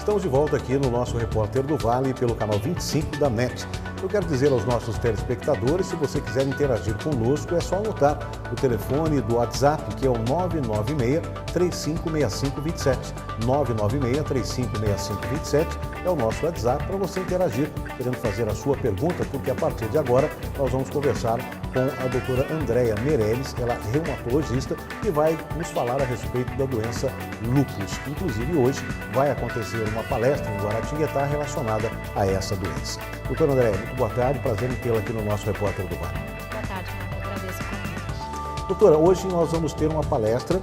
Estamos de volta aqui no nosso Repórter do Vale pelo canal 25 da NET. Eu quero dizer aos nossos telespectadores, se você quiser interagir conosco, é só anotar o telefone do WhatsApp, que é o 996-356527. 996-356527 é o nosso WhatsApp para você interagir, querendo fazer a sua pergunta, porque a partir de agora nós vamos conversar com a doutora Andréia Meirelles, ela é reumatologista e vai nos falar a respeito da doença lúpus. Inclusive hoje vai acontecer uma palestra em Guaratinguetá relacionada a essa doença. Doutora Andréia, muito boa tarde, prazer em tê-la aqui no nosso Repórter do Vale. Boa tarde, Marco, agradeço o convite. Doutora, hoje nós vamos ter uma palestra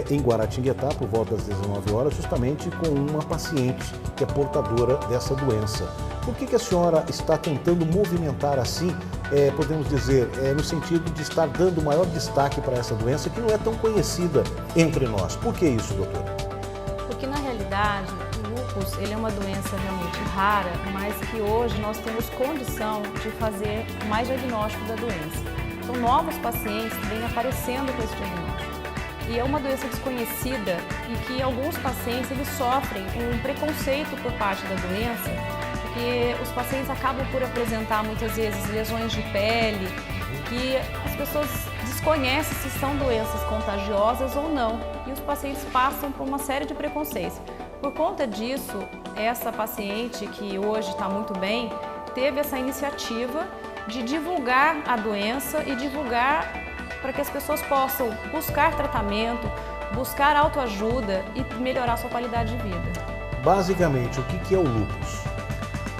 em Guaratinguetá, por volta das 19 horas, justamente com uma paciente que é portadora dessa doença. Por que a senhora está tentando movimentar assim, podemos dizer, no sentido de estar dando maior destaque para essa doença que não é tão conhecida entre nós? Por que isso, doutora? Porque, na realidade, o lúpus ele é uma doença realmente rara, mas que hoje nós temos condição de fazer mais diagnóstico da doença. Então, novos pacientes vêm aparecendo com esse diagnóstico. E é uma doença desconhecida e que alguns pacientes eles sofrem um preconceito por parte da doença, porque os pacientes acabam por apresentar muitas vezes lesões de pele, que as pessoas desconhecem se são doenças contagiosas ou não, e os pacientes passam por uma série de preconceitos. Por conta disso, essa paciente, que hoje está muito bem, teve essa iniciativa de divulgar a doença e divulgar para que as pessoas possam buscar tratamento, buscar autoajuda e melhorar sua qualidade de vida. Basicamente, o que é o lúpus?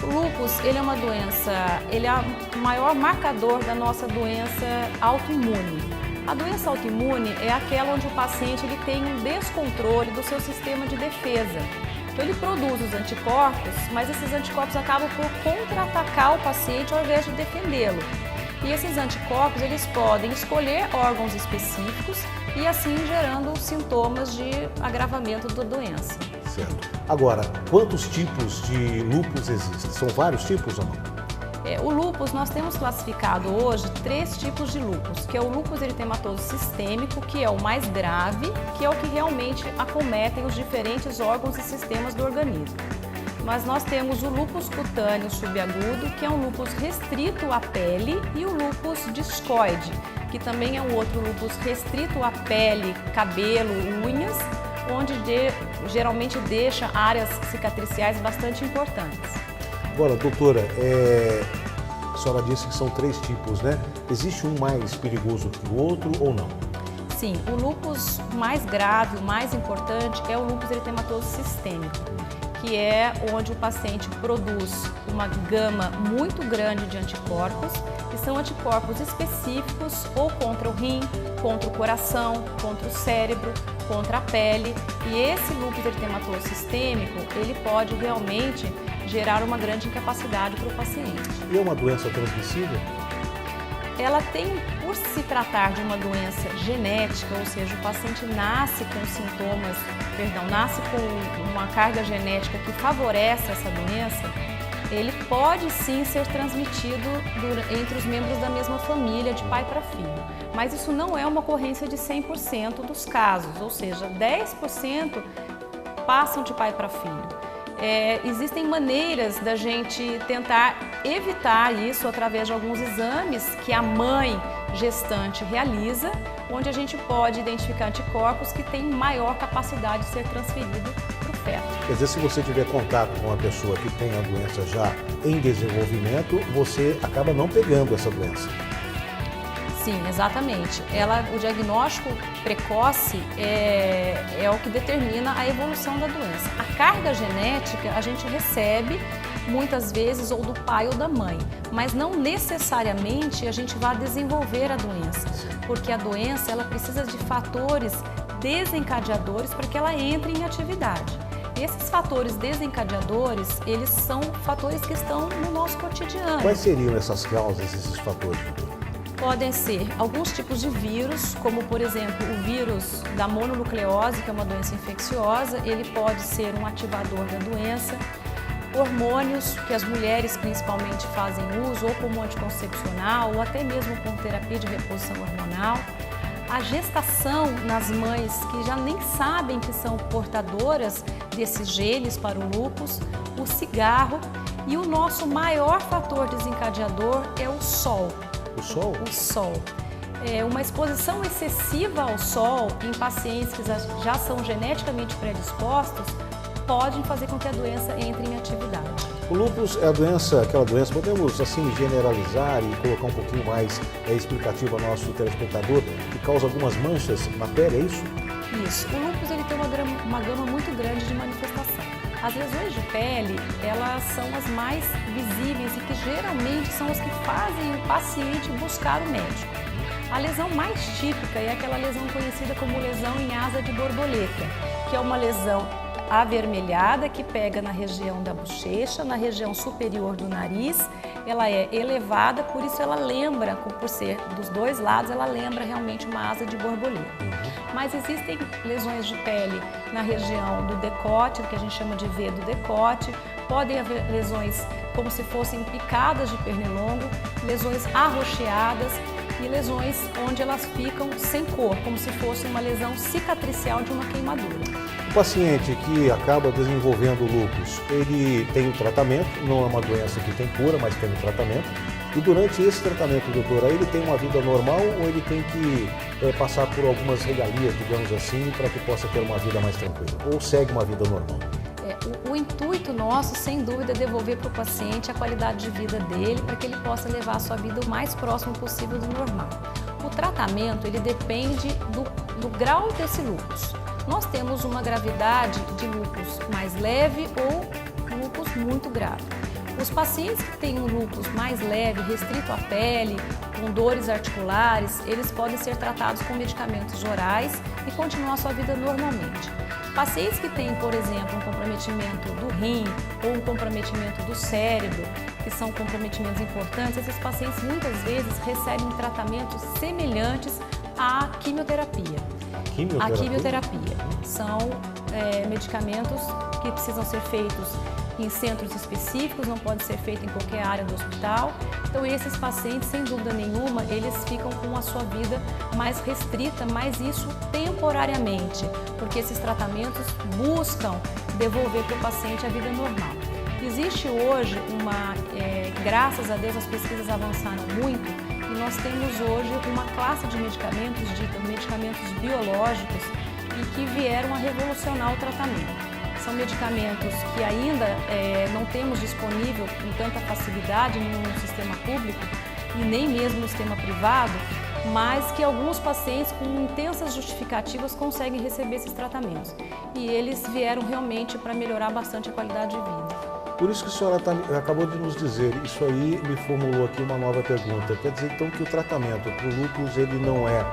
O lúpus, ele é uma doença, ele é o maior marcador da nossa doença autoimune. A doença autoimune é aquela onde o paciente ele tem um descontrole do seu sistema de defesa. Então ele produz os anticorpos, mas esses anticorpos acabam por contra-atacar o paciente ao invés de defendê-lo. E esses anticorpos eles podem escolher órgãos específicos e assim gerando sintomas de agravamento da doença. Certo. Agora, quantos tipos de lúpus existem? São vários tipos ou não? O lúpus, nós temos classificado hoje 3 tipos de lúpus, que é o lúpus eritematoso sistêmico, que é o mais grave, que é o que realmente acometem os diferentes órgãos e sistemas do organismo. Mas nós temos o lúpus cutâneo subagudo, que é um lúpus restrito à pele, e o lúpus discoide, que também é um outro lúpus restrito à pele, cabelo, unhas, onde geralmente deixa áreas cicatriciais bastante importantes. Agora, doutora, a senhora disse que são 3 tipos, né? Existe um mais perigoso que o outro ou não? Sim, o lúpus mais grave, o mais importante, é o lúpus eritematoso sistêmico, que é onde o paciente produz uma gama muito grande de anticorpos, que são anticorpos específicos ou contra o rim, contra o coração, contra o cérebro, contra a pele. E esse lúpus eritematoso sistêmico, ele pode realmente gerar uma grande incapacidade para o paciente. E é uma doença transmissível? Ela tem, por se tratar de uma doença genética, ou seja, o paciente nasce com sintomas, nasce com uma carga genética que favorece essa doença, ele pode sim ser transmitido entre os membros da mesma família, de pai para filho. Mas isso não é uma ocorrência de 100% dos casos, ou seja, 10% passam de pai para filho. Existem maneiras da gente tentar evitar isso através de alguns exames que a mãe gestante realiza, onde a gente pode identificar anticorpos que têm maior capacidade de ser transferido para o feto. Quer dizer, se você tiver contato com uma pessoa que tem a doença já em desenvolvimento, você acaba não pegando essa doença. Sim, exatamente. O diagnóstico precoce é o que determina a evolução da doença. A carga genética a gente recebe muitas vezes ou do pai ou da mãe, mas não necessariamente a gente vai desenvolver a doença, porque a doença ela precisa de fatores desencadeadores para que ela entre em atividade. E esses fatores desencadeadores, eles são fatores que estão no nosso cotidiano. Quais seriam essas causas, esses fatores? Podem ser alguns tipos de vírus, como por exemplo o vírus da mononucleose, que é uma doença infecciosa, ele pode ser um ativador da doença. Hormônios, que as mulheres principalmente fazem uso, ou como anticoncepcional, ou até mesmo com terapia de reposição hormonal. a gestação nas mães que já nem sabem que são portadoras desses genes para o lúpus, o cigarro e o nosso maior fator desencadeador é o sol. O sol? O sol. Uma exposição excessiva ao sol em pacientes que já são geneticamente predispostos podem fazer com que a doença entre em atividade. O lúpus é aquela doença, podemos assim generalizar e colocar um pouquinho mais explicativo ao nosso telespectador, que causa algumas manchas na pele, é isso? Isso. O lúpus ele tem uma gama muito grande de manifestação. As lesões de pele, elas são as mais visíveis e que geralmente são as que fazem o paciente buscar o médico. A lesão mais típica é aquela lesão conhecida como lesão em asa de borboleta, que é uma lesão avermelhada que pega na região da bochecha, na região superior do nariz. Ela é elevada, por isso ela lembra, por ser dos dois lados, ela lembra realmente uma asa de borboleta. Mas existem lesões de pele na região do decote, que a gente chama de V do decote. Podem haver lesões como se fossem picadas de pernilongo, lesões arroxeadas e lesões onde elas ficam sem cor, como se fosse uma lesão cicatricial de uma queimadura. O paciente que acaba desenvolvendo lúpus, ele tem o tratamento, não é uma doença que tem cura, mas tem o tratamento. E durante esse tratamento, doutora, ele tem uma vida normal ou ele tem que passar por algumas regalias, digamos assim, para que possa ter uma vida mais tranquila? Ou segue uma vida normal? O intuito nosso, sem dúvida, é devolver para o paciente a qualidade de vida dele, para que ele possa levar a sua vida o mais próximo possível do normal. O tratamento, ele depende do grau desse lúpus. Nós temos uma gravidade de lúpus mais leve ou lúpus muito grave. Os pacientes que têm um lúpus mais leve, restrito à pele, com dores articulares, eles podem ser tratados com medicamentos orais e continuar a sua vida normalmente. Pacientes que têm, por exemplo, um comprometimento do rim ou um comprometimento do cérebro, que são comprometimentos importantes, esses pacientes muitas vezes recebem tratamentos semelhantes à quimioterapia. A quimioterapia são medicamentos que precisam ser feitos em centros específicos, não pode ser feito em qualquer área do hospital. Então esses pacientes, sem dúvida nenhuma, eles ficam com a sua vida mais restrita, mas isso temporariamente, porque esses tratamentos buscam devolver para o paciente a vida normal. Existe hoje graças a Deus as pesquisas avançaram muito e nós temos hoje uma classe de medicamentos, dita medicamentos biológicos, e que vieram a revolucionar o tratamento. São medicamentos que ainda não temos disponível com tanta facilidade no sistema público e nem mesmo no sistema privado, mas que alguns pacientes com intensas justificativas conseguem receber esses tratamentos. E eles vieram realmente para melhorar bastante a qualidade de vida. Por isso que a senhora acabou de nos dizer, isso aí me formulou aqui uma nova pergunta. Quer dizer então que o tratamento para o lúpus ele não é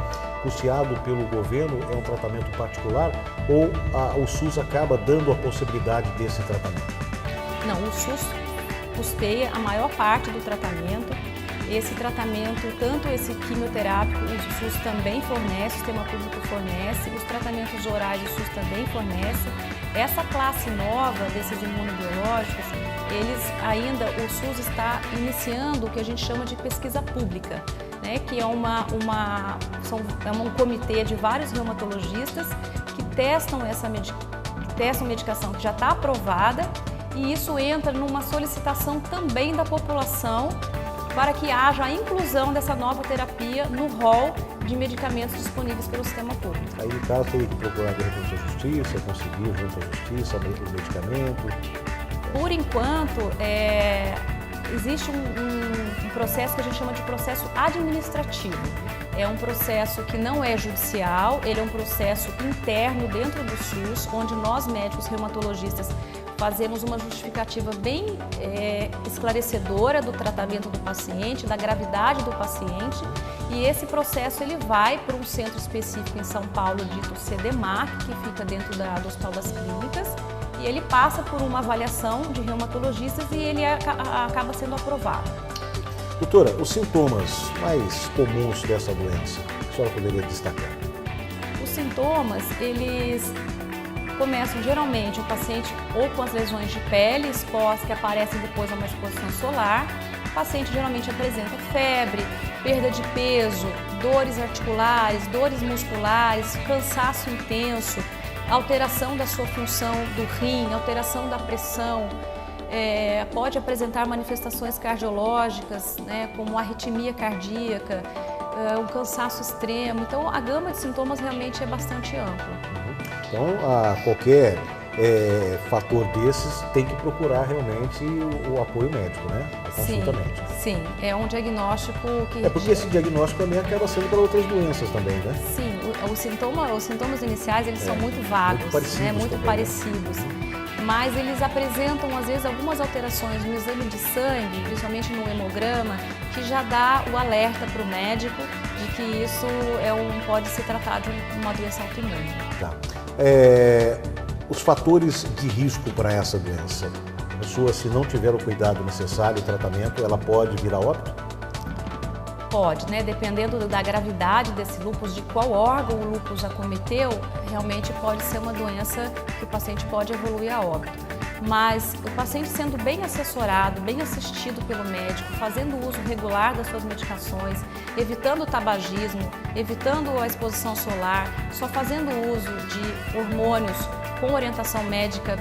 custeado pelo governo, é um tratamento particular ou o SUS acaba dando a possibilidade desse tratamento? Não, o SUS custeia a maior parte do tratamento. Esse tratamento, tanto esse quimioterápico, o SUS também fornece, o sistema público fornece, os tratamentos orais o SUS também fornece. Essa classe nova desses imunobiológicos, o SUS está iniciando o que a gente chama de pesquisa pública, né, que é um comitê de vários reumatologistas que testam medicação que já está aprovada e isso entra numa solicitação também da população para que haja a inclusão dessa nova terapia no rol de medicamentos disponíveis pelo sistema público. Aí, no caso, teria que procurar de repente a justiça, conseguir junto à justiça, abrir o medicamento? Por enquanto, existe um processo que a gente chama de processo administrativo. É um processo que não é judicial, ele é um processo interno dentro do SUS, onde nós médicos reumatologistas fazemos uma justificativa bem esclarecedora do tratamento do paciente, da gravidade do paciente, e esse processo ele vai para um centro específico em São Paulo, dito CDMAC, que fica dentro do Hospital das Clínicas, e ele passa por uma avaliação de reumatologistas e ele acaba sendo aprovado. Doutora, os sintomas mais comuns dessa doença, a senhora poderia destacar? Os sintomas, eles começam geralmente o paciente ou com as lesões de pele expostas que aparecem depois a uma exposição solar, paciente geralmente apresenta febre, perda de peso, dores articulares, dores musculares, cansaço intenso, alteração da sua função do rim, alteração da pressão, pode apresentar manifestações cardiológicas, né, como arritmia cardíaca, um cansaço extremo. Então, a gama de sintomas realmente é bastante ampla. Então, qualquer fator desses tem que procurar realmente o apoio médico, né? A consulta médica. Sim, é um diagnóstico que... Porque esse diagnóstico também acaba sendo para outras doenças também, né? Sim, os sintomas iniciais, eles são muito vagos, muito parecidos, né? Muito também, parecidos. Mas eles apresentam, às vezes, algumas alterações no exame de sangue, principalmente no hemograma, que já dá o alerta para o médico de que isso pode se tratar de uma doença autoimune. Tá. Os fatores de risco para essa doença. A pessoa, se não tiver o cuidado necessário, o tratamento, ela pode vir a óbito? Pode, né? Dependendo da gravidade desse lúpus, de qual órgão o lúpus acometeu, realmente pode ser uma doença que o paciente pode evoluir a óbito. Mas o paciente sendo bem assessorado, bem assistido pelo médico, fazendo uso regular das suas medicações, evitando o tabagismo, evitando a exposição solar, só fazendo uso de hormônios com orientação médica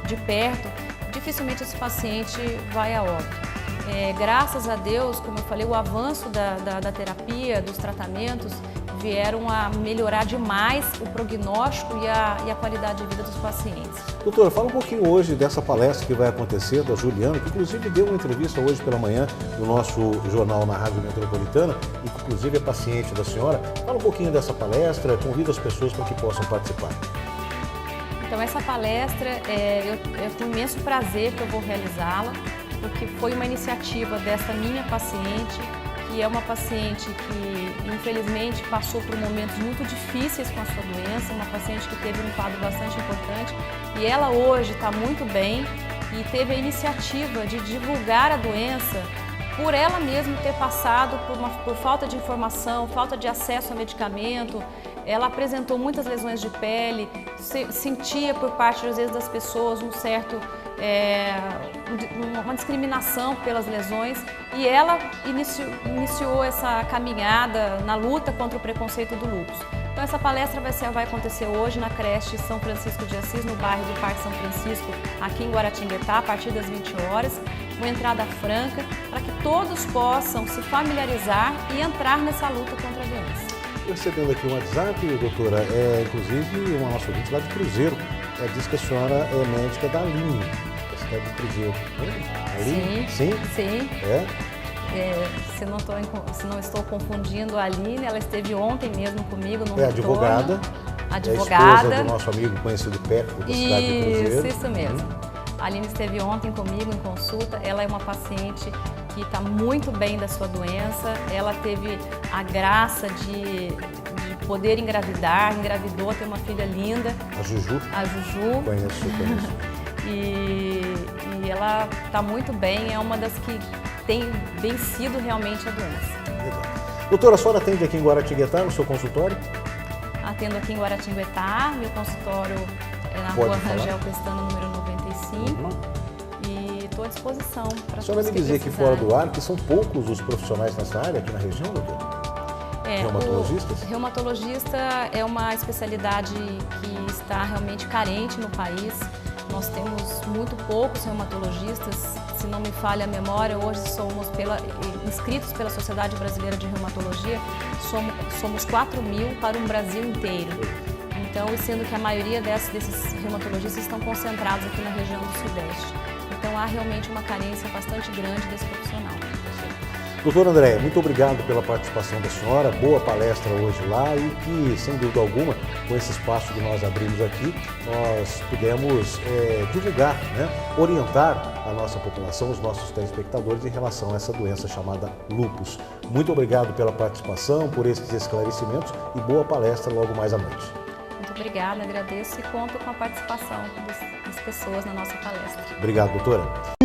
de perto, dificilmente esse paciente vai a óbito. Graças a Deus, como eu falei, o avanço da terapia, dos tratamentos, vieram a melhorar demais o prognóstico e a qualidade de vida dos pacientes. Doutora, fala um pouquinho hoje dessa palestra que vai acontecer da Juliana, que inclusive deu uma entrevista hoje pela manhã no nosso jornal na Rádio Metropolitana, e que inclusive é paciente da senhora. Fala um pouquinho dessa palestra, convida as pessoas para que possam participar. Então, essa palestra, eu tenho imenso prazer que eu vou realizá-la, porque foi uma iniciativa dessa minha paciente, que é uma paciente que, infelizmente, passou por momentos muito difíceis com a sua doença, uma paciente que teve um quadro bastante importante, e ela hoje está muito bem e teve a iniciativa de divulgar a doença por ela mesma ter passado por falta de informação, falta de acesso a medicamento. Ela apresentou muitas lesões de pele, sentia por parte, às vezes, das pessoas uma discriminação pelas lesões, e ela iniciou essa caminhada na luta contra o preconceito do lúpus. Então, essa palestra vai acontecer hoje na creche São Francisco de Assis, no bairro do Parque São Francisco, aqui em Guaratinguetá, a partir das 20 horas, uma entrada franca, para que todos possam se familiarizar e entrar nessa luta contra a doença. Recebendo aqui um WhatsApp, doutora, inclusive uma nossa ouvinte lá de Cruzeiro, diz que a senhora é médica da Aline, da cidade de Cruzeiro. Aline? Sim. Se não estou confundindo, a Aline, ela esteve ontem mesmo comigo no retorno. Advogada. Advogada. É a esposa do nosso amigo conhecido Peco, da cidade de Cruzeiro. Isso mesmo. A Aline esteve ontem comigo em consulta. Ela é uma paciente que está muito bem da sua doença. Ela teve a graça de poder engravidar, engravidou, tem uma filha linda. A Juju? A Juju. Conheço. E ela está muito bem, é uma das que tem vencido realmente a doença. Legal. Doutora, a senhora atende aqui em Guaratinguetá, no seu consultório? Atendo aqui em Guaratinguetá, meu consultório é na Rua Rangel Pestana, número 95. E estou à disposição para todos. A senhora me dizer aqui fora do ar que são poucos os profissionais nessa área aqui na região, doutora? Reumatologistas? O reumatologista é uma especialidade que está realmente carente no país. Nós temos muito poucos reumatologistas. Se não me falha a memória, hoje somos inscritos pela Sociedade Brasileira de Reumatologia, somos 4.000 para o Brasil inteiro. Então, sendo que a maioria desses reumatologistas estão concentrados aqui na região do Sudeste. Então, há realmente uma carência bastante grande desse profissional. Doutora Andréia, muito obrigado pela participação da senhora, boa palestra hoje lá, e que, sem dúvida alguma, com esse espaço que nós abrimos aqui, nós pudemos divulgar, orientar a nossa população, os nossos telespectadores em relação a essa doença chamada lúpus. Muito obrigado pela participação, por esses esclarecimentos, e boa palestra logo mais à noite. Muito obrigada, agradeço e conto com a participação das pessoas na nossa palestra. Obrigado, doutora.